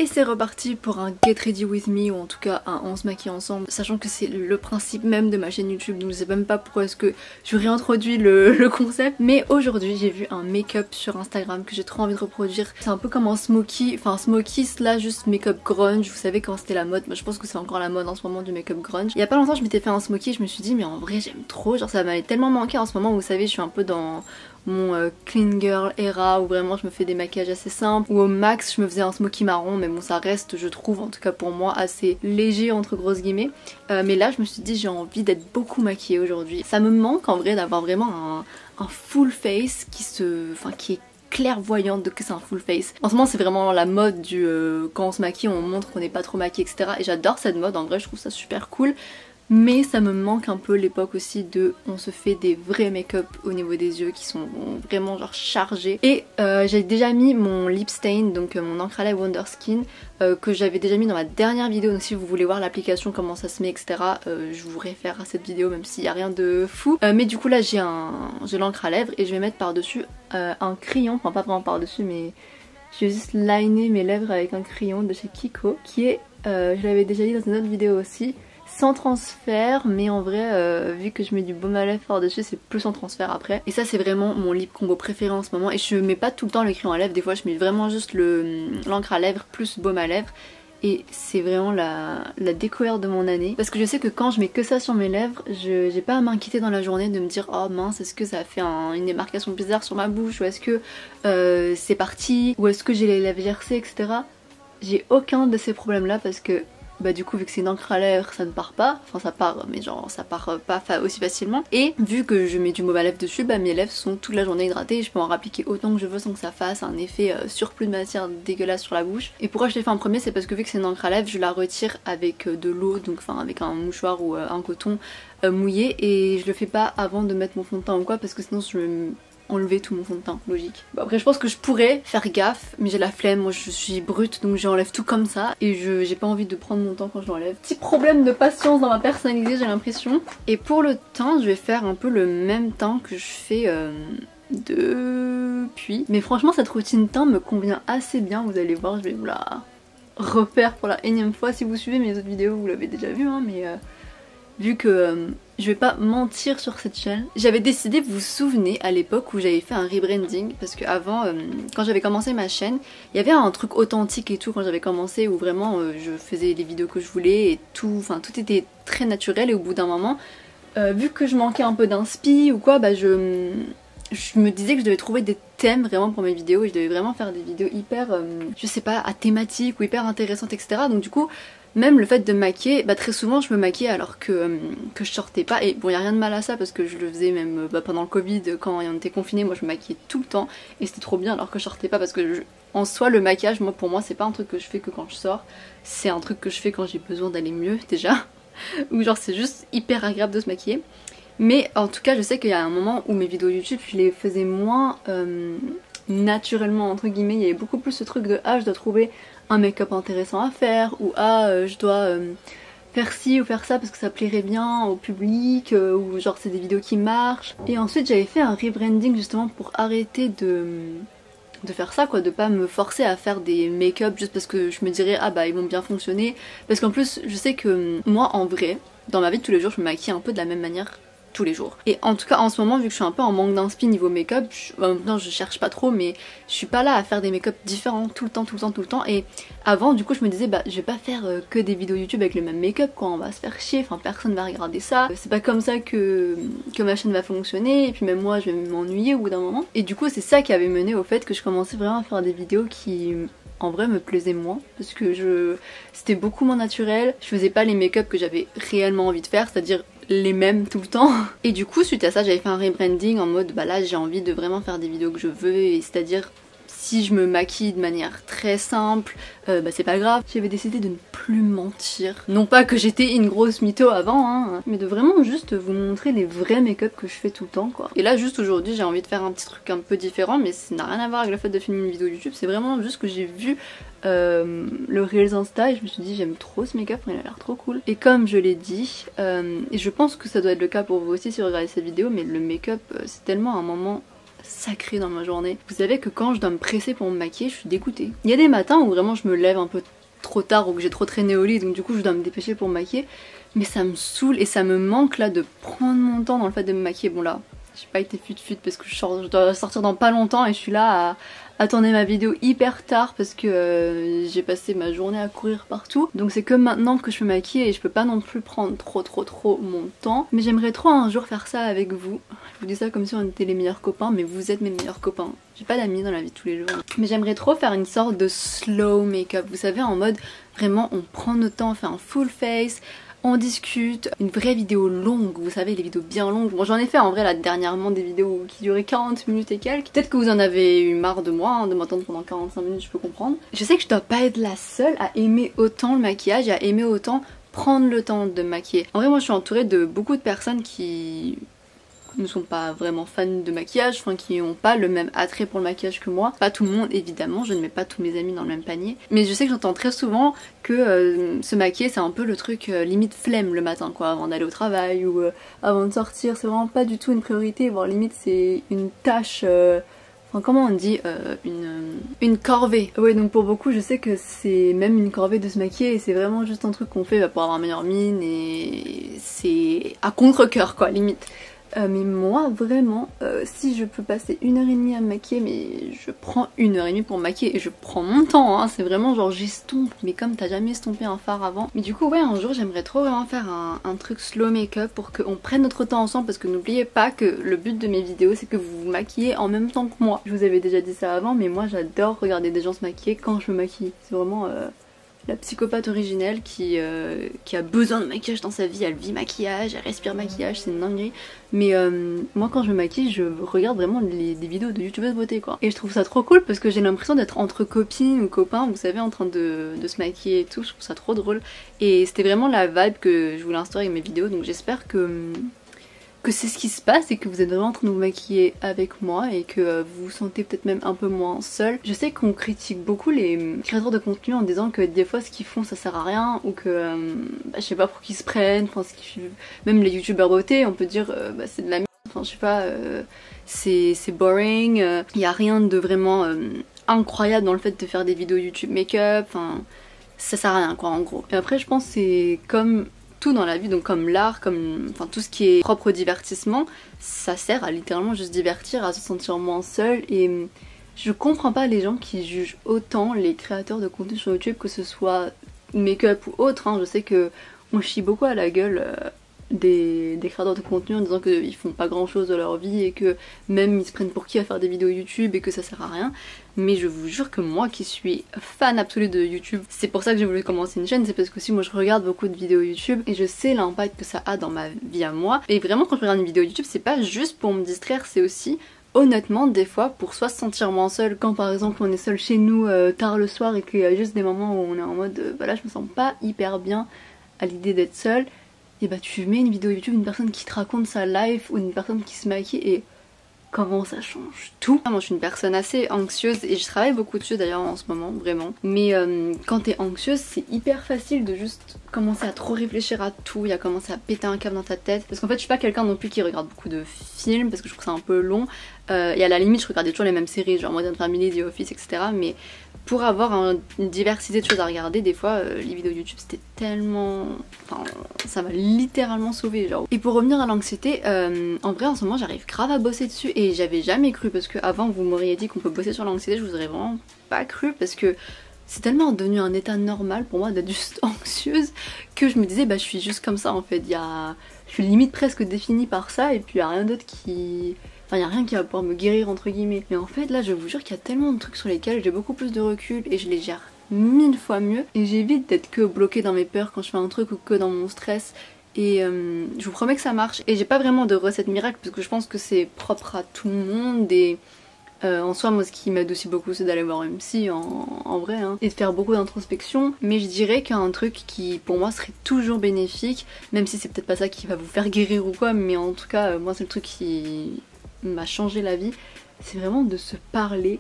Et c'est reparti pour un Get Ready With Me, ou en tout cas un On se maquille ensemble, sachant que c'est le principe même de ma chaîne YouTube, donc je sais même pas pourquoi est-ce que je réintroduis le concept. Mais aujourd'hui j'ai vu un make-up sur Instagram que j'ai trop envie de reproduire. C'est un peu comme un smoky, enfin smoky slash juste make-up grunge, vous savez quand c'était la mode, moi je pense que c'est encore la mode en ce moment du make-up grunge. Il y a pas longtemps je m'étais fait un smoky, je me suis dit mais en vrai j'aime trop, genre ça m'avait tellement manqué en ce moment, vous savez je suis un peu dans mon clean girl era où vraiment je me fais des maquillages assez simples, ou au max je me faisais un smoky marron, mais bon ça reste je trouve en tout cas pour moi assez léger entre grosses guillemets. Mais là je me suis dit j'ai envie d'être beaucoup maquillée aujourd'hui. Ça me manque en vrai d'avoir vraiment un full face qui est clairvoyante de que c'est un full face. En ce moment c'est vraiment la mode du quand on se maquille on montre qu'on n'est pas trop maquillé etc. Et j'adore cette mode, en vrai je trouve ça super cool. Mais ça me manque un peu l'époque aussi de on se fait des vrais make-up au niveau des yeux qui sont vraiment genre chargés. Et j'ai déjà mis mon lip stain, donc mon encre à lèvres Wonder Skin que j'avais déjà mis dans ma dernière vidéo, donc si vous voulez voir l'application comment ça se met etc, je vous réfère à cette vidéo même s'il n'y a rien de fou. Mais du coup là j'ai l'encre à lèvres et je vais mettre par dessus un crayon, enfin pas vraiment par dessus mais je vais juste liner mes lèvres avec un crayon de chez Kiko qui est, je l'avais déjà dit dans une autre vidéo aussi, sans transfert, mais en vrai vu que je mets du baume à lèvres par dessus c'est plus sans transfert après. Et ça c'est vraiment mon lip combo préféré en ce moment, et je mets pas tout le temps le crayon à lèvres, des fois je mets vraiment juste l'encre à lèvres plus baume à lèvres. Et c'est vraiment la découverte de mon année, parce que je sais que quand je mets que ça sur mes lèvres, j'ai pas à m'inquiéter dans la journée de me dire oh mince est-ce que ça a fait une démarcation bizarre sur ma bouche, ou est-ce que c'est parti, ou est-ce que j'ai les lèvres gercées etc. J'ai aucun de ces problèmes là parce que bah du coup vu que c'est une encre à lèvres ça ne part pas, enfin ça part mais genre ça part pas aussi facilement, et vu que je mets du baume à lèvres dessus bah mes lèvres sont toute la journée hydratées et je peux en rappliquer autant que je veux sans que ça fasse un effet surplus de matière dégueulasse sur la bouche. Et pourquoi je l'ai fait en premier, c'est parce que vu que c'est une encre à lèvres je la retire avec de l'eau, donc enfin avec un mouchoir ou un coton mouillé, et je le fais pas avant de mettre mon fond de teint ou quoi parce que sinon je me enlever tout mon fond de teint, logique. Bon, après je pense que je pourrais faire gaffe mais j'ai la flemme, moi je suis brute donc j'enlève tout comme ça et j'ai pas envie de prendre mon temps quand je l'enlève. Petit problème de patience dans ma personnalité j'ai l'impression. Et pour le teint je vais faire un peu le même teint que je fais depuis. Mais franchement cette routine teint me convient assez bien, vous allez voir, je vais vous la refaire pour la énième fois. Si vous suivez mes autres vidéos vous l'avez déjà vu hein, mais vu que je vais pas mentir sur cette chaîne, j'avais décidé, vous vous souvenez à l'époque où j'avais fait un rebranding, parce que avant quand j'avais commencé ma chaîne il y avait un truc authentique et tout quand j'avais commencé où vraiment je faisais les vidéos que je voulais et tout, enfin tout était très naturel, et au bout d'un moment vu que je manquais un peu d'inspi ou quoi bah je me disais que je devais trouver des thèmes vraiment pour mes vidéos et je devais vraiment faire des vidéos hyper je sais pas à thématique ou hyper intéressantes etc. Donc du coup même le fait de me maquiller, bah très souvent je me maquillais alors que je sortais pas, et bon y a rien de mal à ça parce que je le faisais même pendant le Covid quand on était confiné, moi je me maquillais tout le temps et c'était trop bien alors que je sortais pas, parce que en soi le maquillage pour moi c'est pas un truc que je fais que quand je sors, c'est un truc que je fais quand j'ai besoin d'aller mieux déjà ou genre c'est juste hyper agréable de se maquiller. Mais en tout cas je sais qu'il y a un moment où mes vidéos YouTube je les faisais moins naturellement entre guillemets, il y avait beaucoup plus ce truc de ah je dois trouver un make-up intéressant à faire, ou ah je dois faire ci ou faire ça parce que ça plairait bien au public, ou genre c'est des vidéos qui marchent. Et ensuite j'avais fait un rebranding justement pour arrêter de faire ça quoi, de pas me forcer à faire des make-up juste parce que je me dirais ah bah ils vont bien fonctionner, parce qu'en plus je sais que moi en vrai dans ma vie de tous les jours je me maquille un peu de la même manière tous les jours. Et en tout cas en ce moment vu que je suis un peu en manque d'inspi niveau make-up, maintenant je cherche pas trop mais je suis pas là à faire des make-up différents tout le temps, et avant du coup je me disais bah je vais pas faire que des vidéos YouTube avec le même make-up quoi, on va se faire chier, enfin personne va regarder ça, c'est pas comme ça que ma chaîne va fonctionner, et puis même moi je vais m'ennuyer au bout d'un moment. Et du coup c'est ça qui avait mené au fait que je commençais vraiment à faire des vidéos qui en vrai me plaisaient moins, parce que c'était beaucoup moins naturel, je faisais pas les make-up que j'avais réellement envie de faire, c'est-à-dire les mêmes tout le temps. Et du coup suite à ça j'avais fait un rebranding en mode bah là j'ai envie de vraiment faire des vidéos que je veux, et c'est-à-dire si je me maquille de manière très simple, bah c'est pas grave. J'avais décidé de ne plus mentir. Non pas que j'étais une grosse mytho avant, hein, mais de vraiment juste vous montrer les vrais make-up que je fais tout le temps quoi. Et là juste aujourd'hui j'ai envie de faire un petit truc un peu différent, mais ça n'a rien à voir avec le fait de filmer une vidéo YouTube, c'est vraiment juste que j'ai vu le Reels Insta et je me suis dit j'aime trop ce make-up, il a l'air trop cool. Et comme je l'ai dit, et je pense que ça doit être le cas pour vous aussi si vous regardez cette vidéo, mais le make-up c'est tellement un moment sacré dans ma journée. Vous savez que quand je dois me presser pour me maquiller, je suis dégoûtée. Il y a des matins où vraiment je me lève un peu trop tard ou que j'ai trop traîné au lit, donc du coup je dois me dépêcher pour me maquiller. Mais ça me saoule et ça me manque là de prendre mon temps dans le fait de me maquiller. Bon là, j'ai pas été fut parce que je dois sortir dans pas longtemps et je suis là à tourner ma vidéo hyper tard parce que j'ai passé ma journée à courir partout. Donc c'est que maintenant que je me maquille et je peux pas non plus prendre trop mon temps. Mais j'aimerais trop un jour faire ça avec vous. Je vous dis ça comme si on était les meilleurs copains, mais vous êtes mes meilleurs copains. J'ai pas d'amis dans la vie de tous les jours. Mais j'aimerais trop faire une sorte de slow make-up. Vous savez, en mode vraiment on prend notre temps, on fait un full face, on discute, une vraie vidéo longue, vous savez les vidéos bien longues. Bon j'en ai fait en vrai là dernièrement des vidéos qui duraient 40 minutes et quelques. Peut-être que vous en avez eu marre de moi, hein, de m'attendre pendant 45 minutes, je peux comprendre. Je sais que je dois pas être la seule à aimer autant le maquillage et à aimer autant prendre le temps de me maquiller. En vrai moi je suis entourée de beaucoup de personnes qui ne sont pas vraiment fans de maquillage, enfin qui n'ont pas le même attrait pour le maquillage que moi. Pas tout le monde évidemment, je ne mets pas tous mes amis dans le même panier. Mais je sais que j'entends très souvent que se maquiller c'est un peu le truc limite flemme le matin quoi, avant d'aller au travail ou avant de sortir. C'est vraiment pas du tout une priorité, voire limite c'est une tâche... Enfin, comment on dit une corvée. Oui, donc pour beaucoup je sais que c'est même une corvée de se maquiller et c'est vraiment juste un truc qu'on fait pour avoir une meilleure mine et c'est à contre-cœur quoi limite. Mais moi vraiment si je peux passer 1h30 à me maquiller, mais je prends 1h30 pour me maquiller et je prends mon temps hein. C'est vraiment genre j'estompe mais comme t'as jamais estompé un fard avant. Mais du coup ouais un jour j'aimerais trop vraiment faire un truc slow make-up pour qu'on prenne notre temps ensemble, parce que n'oubliez pas que le but de mes vidéos c'est que vous vous maquillez en même temps que moi. Je vous avais déjà dit ça avant mais moi j'adore regarder des gens se maquiller quand je me maquille. C'est vraiment... la psychopathe originelle qui a besoin de maquillage dans sa vie, elle vit maquillage, elle respire maquillage, c'est une dinguerie. Mais moi quand je me maquille, je regarde vraiment des vidéos de youtubeuses beauté quoi. Et je trouve ça trop cool parce que j'ai l'impression d'être entre copines ou copains, vous savez, en train de se maquiller et tout, je trouve ça trop drôle. Et c'était vraiment la vibe que je voulais instaurer avec mes vidéos, donc j'espère que c'est ce qui se passe et que vous êtes vraiment en train de vous maquiller avec moi et que vous vous sentez peut-être même un peu moins seul. Je sais qu'on critique beaucoup les créateurs de contenu en disant que des fois ce qu'ils font ça sert à rien ou que je sais pas pour qui se prennent, enfin même les youtubeurs beauté on peut dire c'est de la merde, enfin je sais pas, c'est boring, y a rien de vraiment incroyable dans le fait de faire des vidéos YouTube make-up, enfin ça sert à rien quoi en gros. Et après je pense que c'est comme tout dans la vie, donc comme l'art, comme enfin tout ce qui est propre au divertissement, ça sert à littéralement juste divertir, à se sentir moins seul. Et je comprends pas les gens qui jugent autant les créateurs de contenu sur YouTube, que ce soit make-up ou autre hein. Je sais que on chie beaucoup à la gueule des créateurs de contenu en disant qu'ils font pas grand chose de leur vie et que même ils se prennent pour qui à faire des vidéos YouTube et que ça sert à rien. Mais je vous jure que moi qui suis fan absolue de YouTube, c'est pour ça que j'ai voulu commencer une chaîne, c'est parce que aussi moi je regarde beaucoup de vidéos YouTube et je sais l'impact que ça a dans ma vie à moi. Et vraiment quand je regarde une vidéo YouTube c'est pas juste pour me distraire, c'est aussi honnêtement des fois pour soit se sentir moins seul, quand par exemple on est seul chez nous tard le soir et qu'il y a juste des moments où on est en mode bah là je me sens pas hyper bien à l'idée d'être seule, et bah tu mets une vidéo YouTube, une personne qui te raconte sa life ou une personne qui se maquille et comment ça change tout. Moi je suis une personne assez anxieuse et je travaille beaucoup dessus d'ailleurs en ce moment vraiment. Mais quand t'es anxieuse c'est hyper facile de juste commencer à trop réfléchir à tout et à commencer à péter un câble dans ta tête. Parce qu'en fait je suis pas quelqu'un non plus qui regarde beaucoup de films parce que je trouve ça un peu long. Et à la limite je regardais toujours les mêmes séries genre Modern Family, The Office etc. Mais pour avoir une diversité de choses à regarder, des fois les vidéos YouTube c'était tellement... Enfin ça m'a littéralement sauvée genre. Et pour revenir à l'anxiété, en vrai en ce moment j'arrive grave à bosser dessus et j'avais jamais cru, parce que avant vous m'auriez dit qu'on peut bosser sur l'anxiété, je vous aurais vraiment pas cru parce que c'est tellement devenu un état normal pour moi d'être juste anxieuse que je me disais bah je suis juste comme ça en fait, je suis limite presque définie par ça et puis y a rien d'autre qui... Enfin y a rien qui va pouvoir me guérir entre guillemets. Mais en fait là je vous jure qu'il y a tellement de trucs sur lesquels j'ai beaucoup plus de recul et je les gère 1000 fois mieux et j'évite d'être que bloquée dans mes peurs quand je fais un truc ou que dans mon stress. Et je vous promets que ça marche. Et j'ai pas vraiment de recette miracle parce que je pense que c'est propre à tout le monde. Et en soi moi ce qui m'aide aussi beaucoup c'est d'aller voir une psy en vrai hein, et de faire beaucoup d'introspection. Mais je dirais qu'un truc qui pour moi serait toujours bénéfique, même si c'est peut-être pas ça qui va vous faire guérir ou quoi, mais en tout cas moi c'est le truc qui m'a changé la vie, c'est vraiment de se parler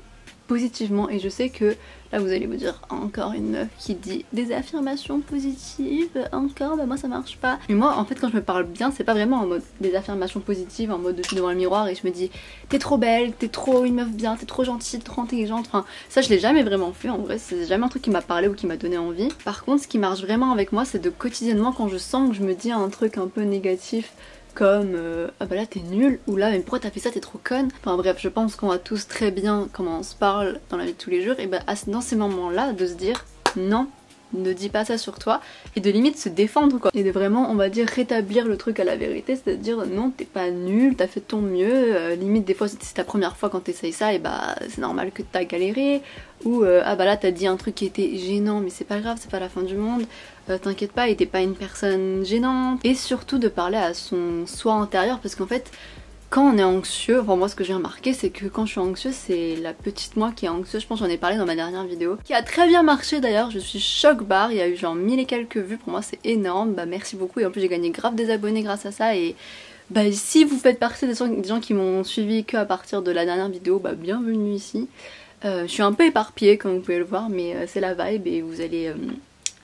positivement. Et je sais que là vous allez vous dire encore une meuf qui dit des affirmations positives, encore bah moi ça marche pas. Mais moi en fait quand je me parle bien c'est pas vraiment en mode des affirmations positives, en mode je suis devant le miroir et je me dis t'es trop belle, t'es trop une meuf bien, t'es trop gentille, trop intelligente. Enfin ça je l'ai jamais vraiment fait en vrai, c'est jamais un truc qui m'a parlé ou qui m'a donné envie. Par contre ce qui marche vraiment avec moi c'est de quotidiennement quand je sens que je me dis un truc un peu négatif comme ah bah là t'es nulle, ou là mais pourquoi t'as fait ça, t'es trop conne. Enfin bref, je pense qu'on va tous très bien comment on se parle dans la vie de tous les jours, et bah dans ces moments là de se dire non, ne dis pas ça sur toi, et de limite se défendre quoi, et de vraiment on va dire rétablir le truc à la vérité, c'est-à-dire non t'es pas nulle, t'as fait ton mieux, limite des fois c'est ta première fois quand t'essayes ça et bah c'est normal que t'as galéré, ou ah bah là t'as dit un truc qui était gênant mais c'est pas grave, c'est pas la fin du monde, t'inquiète pas et t'es pas une personne gênante. Et surtout de parler à son soi intérieur, parce qu'en fait quand on est anxieux, enfin moi ce que j'ai remarqué c'est que quand je suis anxieuse c'est la petite moi qui est anxieuse, je pense que j'en ai parlé dans ma dernière vidéo, qui a très bien marché d'ailleurs, je suis choc barre, il y a eu genre 1000 et quelques vues, pour moi c'est énorme, bah merci beaucoup, et en plus j'ai gagné grave des abonnés grâce à ça, et bah si vous faites partie des gens qui m'ont suivi que à partir de la dernière vidéo, bah bienvenue ici. Je suis un peu éparpillée comme vous pouvez le voir, mais c'est la vibe et vous allez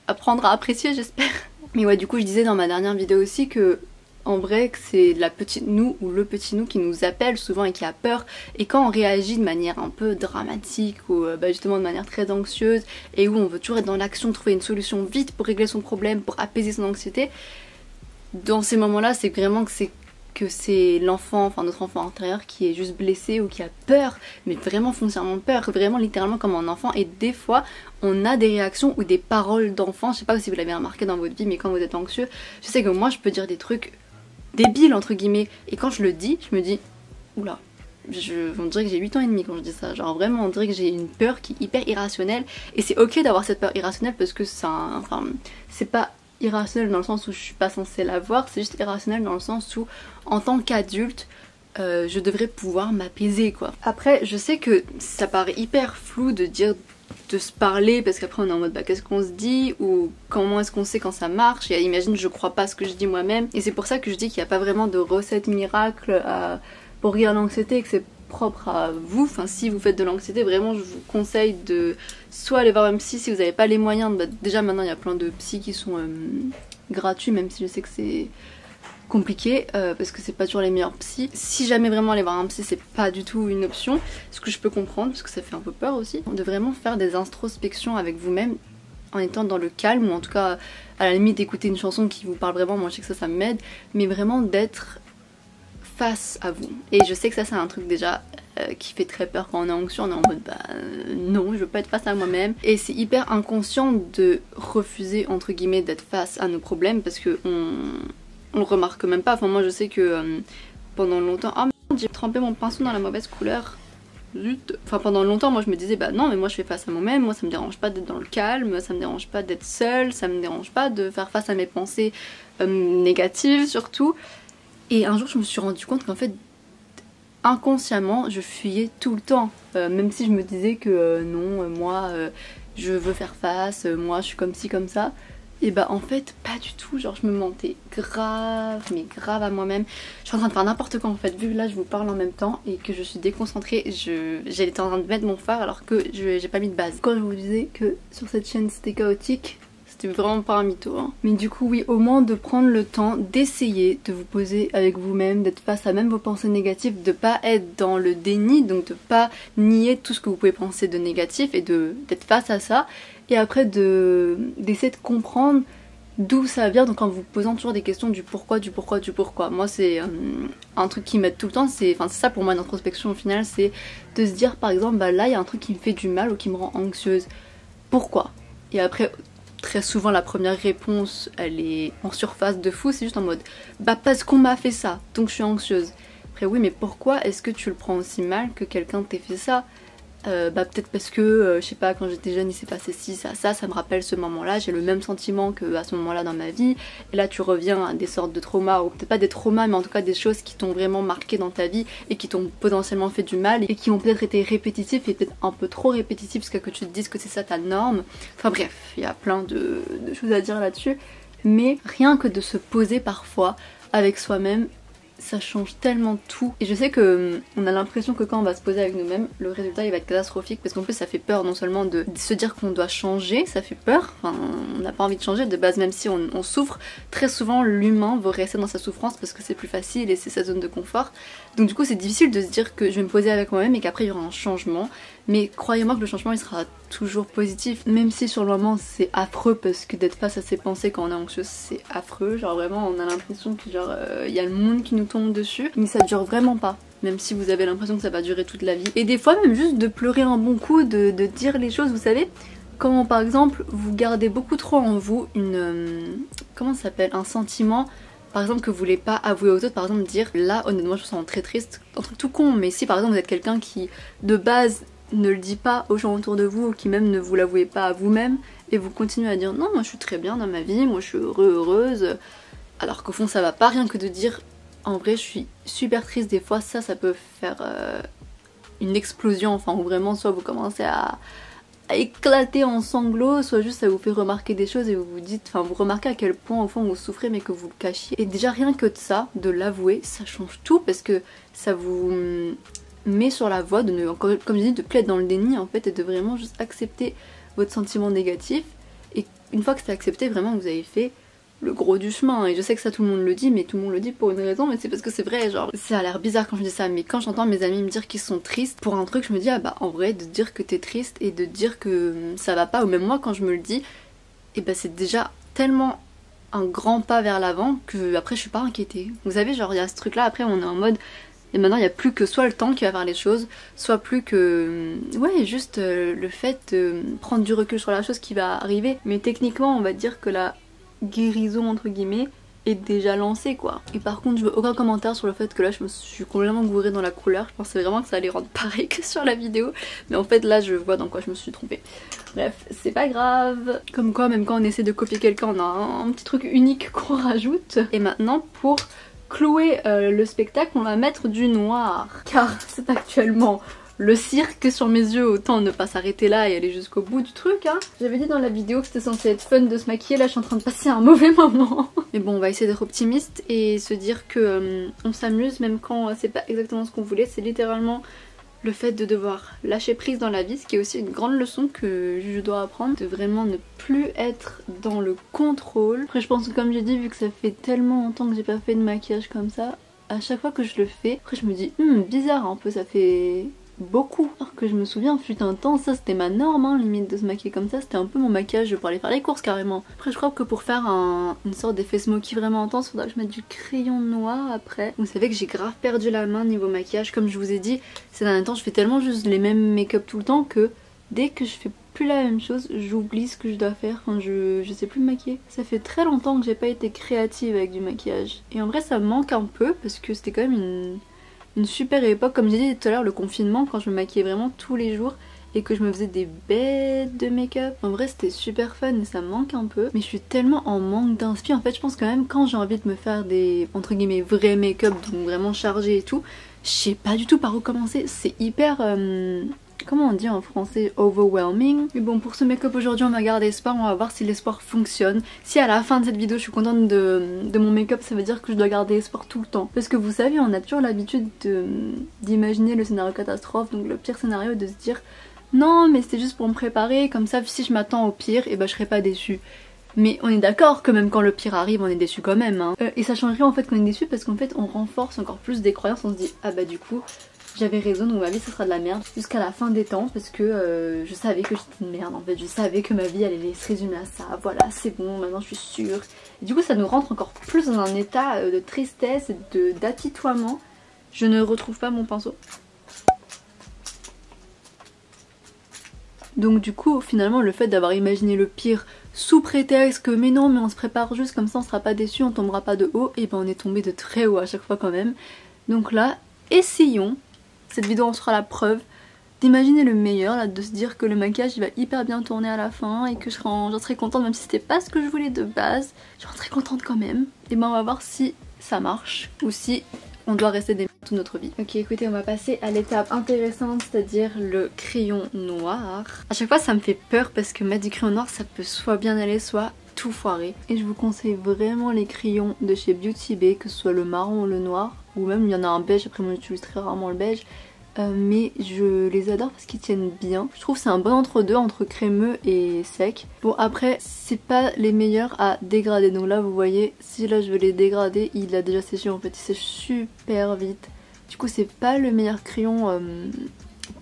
apprendre à apprécier j'espère. Mais ouais, du coup je disais dans ma dernière vidéo aussi que en vrai que c'est la petite nous ou le petit nous qui nous appelle souvent et qui a peur, et quand on réagit de manière un peu dramatique ou bah justement de manière très anxieuse et où on veut toujours être dans l'action, trouver une solution vite pour régler son problème, pour apaiser son anxiété, dans ces moments là c'est vraiment que c'est l'enfant, enfin notre enfant intérieur qui est juste blessé ou qui a peur, mais vraiment foncièrement peur, vraiment littéralement comme un enfant. Et des fois on a des réactions ou des paroles d'enfant, je sais pas si vous l'avez remarqué dans votre vie, mais quand vous êtes anxieux, je sais que moi je peux dire des trucs débiles entre guillemets, et quand je le dis, je me dis oula, on dirait que j'ai 8 ans et demi quand je dis ça, genre vraiment on dirait que j'ai une peur qui est hyper irrationnelle, et c'est ok d'avoir cette peur irrationnelle parce que enfin, c'est pas irrationnel dans le sens où je suis pas censée l'avoir, c'est juste irrationnel dans le sens où en tant qu'adulte je devrais pouvoir m'apaiser quoi. Après je sais que ça paraît hyper flou de dire de se parler parce qu'après on est en mode bah qu'est-ce qu'on se dit ou comment est-ce qu'on sait quand ça marche, et imagine je crois pas ce que je dis moi-même, et c'est pour ça que je dis qu'il n'y a pas vraiment de recette miracle pour guérir l'anxiété, que c'est propre à vous. Enfin si vous faites de l'anxiété, vraiment je vous conseille de soit aller voir un psy si vous n'avez pas les moyens, bah, déjà maintenant il y a plein de psys qui sont gratuits, même si je sais que c'est compliqué parce que c'est pas toujours les meilleurs psys. Si jamais vraiment aller voir un psy c'est pas du tout une option, ce que je peux comprendre parce que ça fait un peu peur aussi, de vraiment faire des introspections avec vous-même en étant dans le calme, ou en tout cas à la limite d'écouter une chanson qui vous parle vraiment, moi je sais que ça m'aide, mais vraiment d'être face à vous. Et je sais que ça c'est un truc déjà qui fait très peur quand on est anxieux, on est en mode bah non je veux pas être face à moi-même, et c'est hyper inconscient de refuser entre guillemets d'être face à nos problèmes parce que on le remarque même pas. Enfin moi je sais que pendant longtemps, ah merde, j'ai trempé mon pinceau dans la mauvaise couleur, zut. Enfin pendant longtemps moi je me disais bah non mais moi je fais face à moi-même, moi ça me dérange pas d'être dans le calme, ça me dérange pas d'être seule, ça me dérange pas de faire face à mes pensées négatives surtout. Et un jour je me suis rendu compte qu'en fait inconsciemment je fuyais tout le temps, même si je me disais que non moi je veux faire face, moi je suis comme ci comme ça, et bah en fait pas du tout, genre je me mentais grave, mais grave à moi-même. Je suis en train de faire n'importe quoi en fait, vu que là je vous parle en même temps et que je suis déconcentrée, j'étais en train de mettre mon phare alors que j'ai pas mis de base. Quand je vous disais que sur cette chaîne c'était chaotique, c'était vraiment pas un mytho hein. Mais du coup oui, au moins de prendre le temps d'essayer de vous poser avec vous-même, d'être face à même vos pensées négatives, de pas être dans le déni, donc de pas nier tout ce que vous pouvez penser de négatif et d'être face à ça, et après d'essayer de comprendre d'où ça vient, donc en vous posant toujours des questions du pourquoi, du pourquoi, du pourquoi. Moi c'est un truc qui m'aide tout le temps, c'est ça pour moi une introspection au final, c'est de se dire par exemple bah là il y a un truc qui me fait du mal ou qui me rend anxieuse, pourquoi? Et après très souvent la première réponse elle est en surface de fou, c'est juste en mode bah parce qu'on m'a fait ça donc je suis anxieuse. Après oui mais pourquoi est-ce que tu le prends aussi mal que quelqu'un t'ait fait ça? Bah peut-être parce que je sais pas, quand j'étais jeune il s'est passé ci, ça me rappelle ce moment là, j'ai le même sentiment que à ce moment là dans ma vie, et là tu reviens à des sortes de traumas, ou peut-être pas des traumas mais en tout cas des choses qui t'ont vraiment marqué dans ta vie et qui t'ont potentiellement fait du mal et qui ont peut-être été répétitifs et peut-être un peu trop répétitifs jusqu'à que tu te dises que c'est ça ta norme. Enfin bref, il y a plein de choses à dire là-dessus, mais rien que de se poser parfois avec soi-même ça change tellement tout. Et je sais que on a l'impression que quand on va se poser avec nous-mêmes, le résultat il va être catastrophique parce qu'en plus ça fait peur non seulement de se dire qu'on doit changer, ça fait peur, enfin on n'a pas envie de changer de base même si on souffre. Très souvent l'humain veut rester dans sa souffrance parce que c'est plus facile et c'est sa zone de confort. Donc du coup c'est difficile de se dire que je vais me poser avec moi-même et qu'après il y aura un changement. Mais croyez-moi que le changement il sera toujours positif, même si sur le moment c'est affreux parce que d'être face à ses pensées quand on est anxieuse c'est affreux, genre vraiment on a l'impression que genre il y a le monde qui nous tombe dessus, mais ça dure vraiment pas. Même si vous avez l'impression que ça va durer toute la vie. Et des fois même juste de pleurer un bon coup, de dire les choses, vous savez, quand par exemple vous gardez beaucoup trop en vous une... comment ça s'appelle, un sentiment par exemple que vous voulez pas avouer aux autres, par exemple dire là honnêtement je me sens très triste, un truc tout con, mais si par exemple vous êtes quelqu'un qui de base ne le dit pas aux gens autour de vous ou qui même ne vous l'avouez pas à vous-même et vous continuez à dire non moi je suis très bien dans ma vie, moi je suis heureuse, alors qu'au fond ça va pas, rien que de dire en vrai je suis super triste des fois, ça peut faire une explosion, enfin où vraiment soit vous commencez à éclater en sanglots, soit juste ça vous fait remarquer des choses et vous vous dites, enfin vous remarquez à quel point au fond vous souffrez mais que vous le cachiez. Et déjà rien que de ça, de l'avouer, ça change tout parce que ça vous met sur la voie de ne, comme je dis, de plus être dans le déni en fait et de vraiment juste accepter votre sentiment négatif. Et une fois que c'est accepté, vraiment vous avez fait le gros du chemin. Et je sais que ça tout le monde le dit, mais tout le monde le dit pour une raison, mais c'est parce que c'est vrai, genre ça a l'air bizarre quand je dis ça, mais quand j'entends mes amis me dire qu'ils sont tristes pour un truc, je me dis ah bah en vrai de dire que t'es triste et de dire que ça va pas, ou même moi quand je me le dis, et bah c'est déjà tellement un grand pas vers l'avant que après je suis pas inquiétée. Vous savez, genre il y a ce truc là, après on est en mode et maintenant il n'y a plus que soit le temps qui va faire les choses, soit plus que ouais juste le fait de prendre du recul sur la chose qui va arriver. Mais techniquement on va dire que la guérison entre guillemets est déjà lancée quoi. Et par contre je veux aucun commentaire sur le fait que là je me suis complètement gourée dans la couleur. Je pensais vraiment que ça allait rendre pareil que sur la vidéo, mais en fait là je vois dans quoi je me suis trompée. Bref, c'est pas grave. Comme quoi même quand on essaie de copier quelqu'un on a un petit truc unique qu'on rajoute. Et maintenant pour clouer le spectacle on va mettre du noir car c'est actuellement le cirque sur mes yeux, autant ne pas s'arrêter là et aller jusqu'au bout du truc hein. J'avais dit dans la vidéo que c'était censé être fun de se maquiller, là je suis en train de passer un mauvais moment. Mais bon on va essayer d'être optimiste et se dire que on s'amuse même quand c'est pas exactement ce qu'on voulait. C'est littéralement le fait de devoir lâcher prise dans la vie, ce qui est aussi une grande leçon que je dois apprendre, de vraiment ne plus être dans le contrôle. Après je pense que comme j'ai dit, vu que ça fait tellement longtemps que j'ai pas fait de maquillage comme ça, à chaque fois que je le fais, après je me dis bizarre un peu, ça fait beaucoup. Alors que je me souviens, fut un temps, ça c'était ma norme hein, limite de se maquiller comme ça, c'était un peu mon maquillage pour aller faire les courses carrément. Après je crois que pour faire une sorte d'effet smoky vraiment intense, faudra que je mette du crayon noir après. Vous savez que j'ai grave perdu la main niveau maquillage, comme je vous ai dit, ces derniers temps je fais tellement juste les mêmes make-up tout le temps que dès que je fais plus la même chose, j'oublie ce que je dois faire, enfin je sais plus me maquiller. Ça fait très longtemps que j'ai pas été créative avec du maquillage. Et en vrai ça me manque un peu parce que c'était quand même une super époque, comme j'ai dit tout à l'heure, le confinement, quand je me maquillais vraiment tous les jours et que je me faisais des bêtes de make-up. En vrai c'était super fun et ça me manque un peu, mais je suis tellement en manque d'inspi. En fait je pense quand même quand j'ai envie de me faire des entre guillemets vrais make-up, donc vraiment chargés et tout, je sais pas du tout par où commencer. C'est hyper comment on dit en français, overwhelming. Mais bon, pour ce make-up aujourd'hui on va garder espoir, on va voir si l'espoir fonctionne. Si à la fin de cette vidéo je suis contente de mon make-up, ça veut dire que je dois garder espoir tout le temps. Parce que vous savez, on a toujours l'habitude d'imaginer le scénario catastrophe, donc le pire scénario, de se dire non mais c'était juste pour me préparer, comme ça si je m'attends au pire, et bah je serai pas déçue. Mais on est d'accord que même quand le pire arrive on est déçu quand même hein. Et ça change rien en fait qu'on est déçu parce qu'en fait on renforce encore plus des croyances, on se dit ah bah du coup j'avais raison, donc ma vie ce sera de la merde jusqu'à la fin des temps parce que je savais que j'étais une merde en fait, je savais que ma vie allait se résumer à ça, voilà c'est bon, maintenant je suis sûre. Et du coup ça nous rentre encore plus dans un état de tristesse et d'apitoiement. Je ne retrouve pas mon pinceau. Donc du coup finalement le fait d'avoir imaginé le pire sous prétexte que mais non mais on se prépare juste comme ça on sera pas déçu, on tombera pas de haut, et ben on est tombé de très haut à chaque fois quand même. Donc là essayons, cette vidéo en sera la preuve, d'imaginer le meilleur, là, de se dire que le maquillage il va hyper bien tourner à la fin et que j'en serai contente même si c'était pas ce que je voulais de base, j'en serai contente quand même. Et ben on va voir si ça marche ou si on doit rester des toute notre vie. Ok écoutez, on va passer à l'étape intéressante, c'est-à-dire le crayon noir. À chaque fois ça me fait peur parce que mettre du crayon noir ça peut soit bien aller soit tout foirer. Et je vous conseille vraiment les crayons de chez Beauty Bay, que ce soit le marron ou le noir. ou même il y en a un beige, après moi j'utilise très rarement le beige. Mais je les adore parce qu'ils tiennent bien. Je trouve que c'est un bon entre-deux entre crémeux et sec. Bon après c'est pas les meilleurs à dégrader, donc là vous voyez si là je veux les dégrader il a déjà séché en fait, il sèche super vite. Du coup c'est pas le meilleur crayon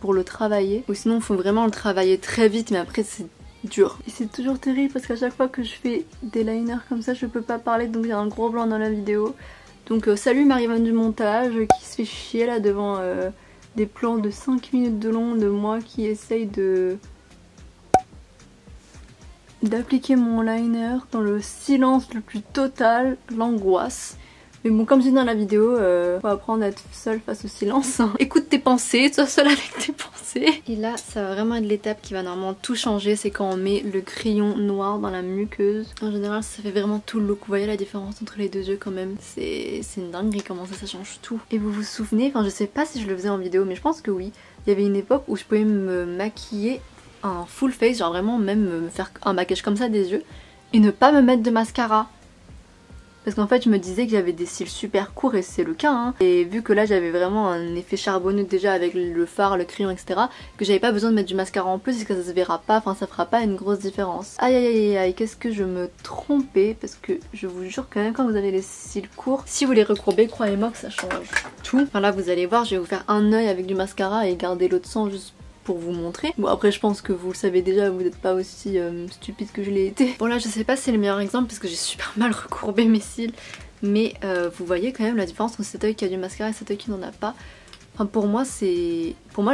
pour le travailler, ou sinon il faut vraiment le travailler très vite mais après c'est dur. Et c'est toujours terrible parce qu'à chaque fois que je fais des liners comme ça je peux pas parler, donc il y a un gros blanc dans la vidéo. Donc salut Marie-Vanne du montage qui se fait chier là devant des plans de 5 minutes de long de moi qui essaye d'appliquer mon liner dans le silence le plus total, l'angoisse. Mais bon, comme je dis dans la vidéo, faut apprendre à être seule face au silence. Écoute tes pensées, sois seule avec tes pensées. Et là, ça va vraiment être l'étape qui va normalement tout changer, c'est quand on met le crayon noir dans la muqueuse. En général, ça fait vraiment tout le look. Vous voyez la différence entre les deux yeux quand même. C'est une dinguerie comment ça change tout. Et vous vous souvenez, enfin je sais pas si je le faisais en vidéo, mais je pense que oui. Il y avait une époque où je pouvais me maquiller un full face, genre vraiment même me faire un maquillage comme ça des yeux, et ne pas me mettre de mascara. Parce qu'en fait je me disais que j'avais des cils super courts et c'est le cas hein. Et vu que là j'avais vraiment un effet charbonneux déjà avec le fard, le crayon etc, que j'avais pas besoin de mettre du mascara en plus et que ça se verra pas, enfin ça fera pas une grosse différence. Aïe aïe aïe aïe, qu'est-ce que je me trompais, parce que je vous jure quand même quand vous avez les cils courts, si vous les recourbez, croyez-moi que ça change tout. Enfin là vous allez voir, je vais vous faire un œil avec du mascara et garder l'autre sans juste pour vous montrer. Bon après je pense que vous le savez déjà, vous n'êtes pas aussi stupide que je l'ai été. Bon là je sais pas si c'est le meilleur exemple parce que j'ai super mal recourbé mes cils, mais vous voyez quand même la différence entre cet œil qui a du mascara et cet œil qui n'en a pas. Enfin pour moi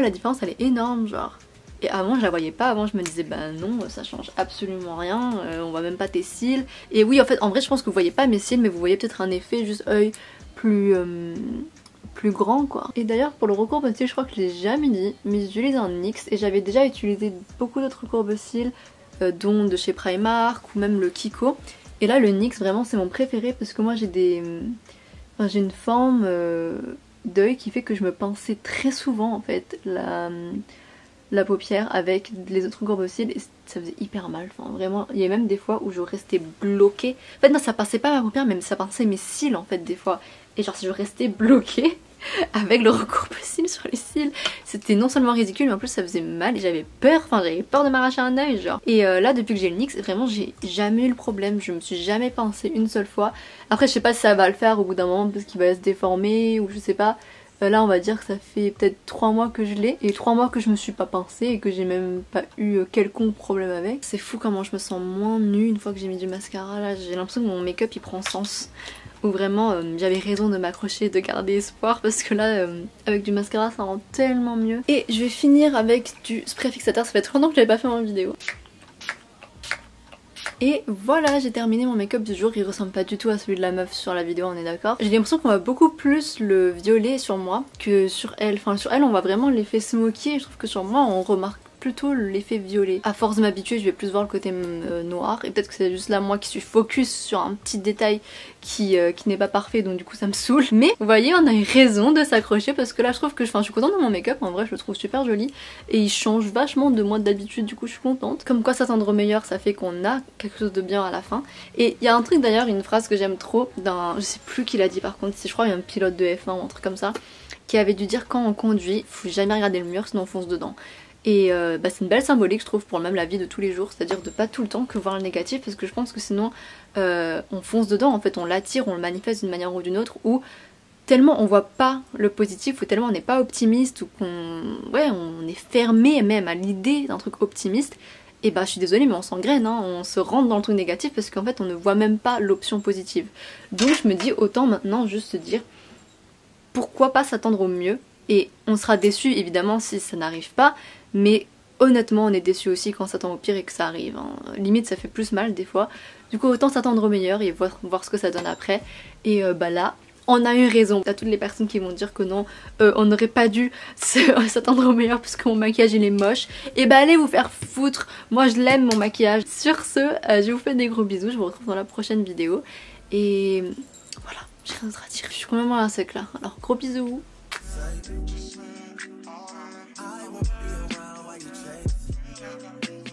la différence elle est énorme genre. Et avant je la voyais pas, avant je me disais bah non ça change absolument rien, on voit même pas tes cils. Et oui en fait en vrai je pense que vous voyez pas mes cils mais vous voyez peut-être un effet juste œil plus grand quoi. Et d'ailleurs pour le recourbe-cils je crois que je l'ai jamais dit, mais j'utilise un NYX et j'avais déjà utilisé beaucoup d'autres recourbe-cils dont de chez Primark ou même le Kiko. Et là le NYX vraiment c'est mon préféré parce que moi j'ai une forme d'œil qui fait que je me pinçais très souvent en fait la paupière avec les autres recourbe-cils et ça faisait hyper mal, enfin vraiment il y a même des fois où je restais bloquée. En fait non ça pinçait pas ma paupière mais ça pinçait mes cils en fait des fois. Et genre si je restais bloquée avec le recourbe-cils sur les cils, c'était non seulement ridicule mais en plus ça faisait mal et j'avais peur, enfin j'avais peur de m'arracher un œil genre. Et là depuis que j'ai le NYX vraiment j'ai jamais eu le problème, je me suis jamais pincée une seule fois. Après je sais pas si ça va le faire au bout d'un moment parce qu'il va se déformer ou je sais pas. Là on va dire que ça fait peut-être 3 mois que je l'ai et 3 mois que je me suis pas pincée et que j'ai même pas eu quelconque problème avec. C'est fou comment je me sens moins nue une fois que j'ai mis du mascara. Là j'ai l'impression que mon make-up il prend sens. Où vraiment j'avais raison de m'accrocher, de garder espoir parce que là avec du mascara ça rend tellement mieux. Et je vais finir avec du spray fixateur, ça fait trop longtemps que je l'avais pas fait en vidéo. Et voilà, j'ai terminé mon make-up du jour, il ressemble pas du tout à celui de la meuf sur la vidéo, on est d'accord. J'ai l'impression qu'on voit beaucoup plus le violet sur moi que sur elle. Enfin sur elle on voit vraiment l'effet smoky et je trouve que sur moi on remarque plutôt l'effet violet. À force de m'habituer je vais plus voir le côté noir et peut-être que c'est juste là moi qui suis focus sur un petit détail qui n'est pas parfait donc du coup ça me saoule. Mais vous voyez on a eu raison de s'accrocher parce que là je trouve que je suis contente de mon make-up, en vrai je le trouve super joli et il change vachement de moi d'habitude, du coup je suis contente. Comme quoi s'attendre meilleur ça fait qu'on a quelque chose de bien à la fin. Et il y a un truc d'ailleurs, une phrase que j'aime trop d'un, je sais plus qui l'a dit par contre, si je crois il y a un pilote de F1 ou un truc comme ça qui avait dû dire quand on conduit faut jamais regarder le mur sinon on fonce dedans. Et c'est une belle symbolique je trouve pour même la vie de tous les jours, c'est-à-dire de pas tout le temps que voir le négatif parce que je pense que sinon on fonce dedans en fait, on l'attire, on le manifeste d'une manière ou d'une autre, ou tellement on voit pas le positif ou tellement on n'est pas optimiste ou on est fermé même à l'idée d'un truc optimiste. Et bah je suis désolée mais on s'engraine, hein, on se rentre dans le truc négatif parce qu'en fait on ne voit même pas l'option positive. Donc je me dis autant maintenant juste se dire pourquoi pas s'attendre au mieux. Et on sera déçu évidemment si ça n'arrive pas, mais honnêtement on est déçu aussi quand on s'attend au pire et que ça arrive, hein. Limite ça fait plus mal des fois, du coup autant s'attendre au meilleur et voir ce que ça donne après. Et là on a eu raison. À toutes les personnes qui vont dire que non, on n'aurait pas dû s'attendre au meilleur parce que mon maquillage il est moche, et bah allez vous faire foutre, moi je l'aime mon maquillage. Sur ce, je vous fais des gros bisous, je vous retrouve dans la prochaine vidéo et voilà, j'ai rien d'autre à dire, je suis complètement à sec là, alors gros bisous. I won't be around while you chase.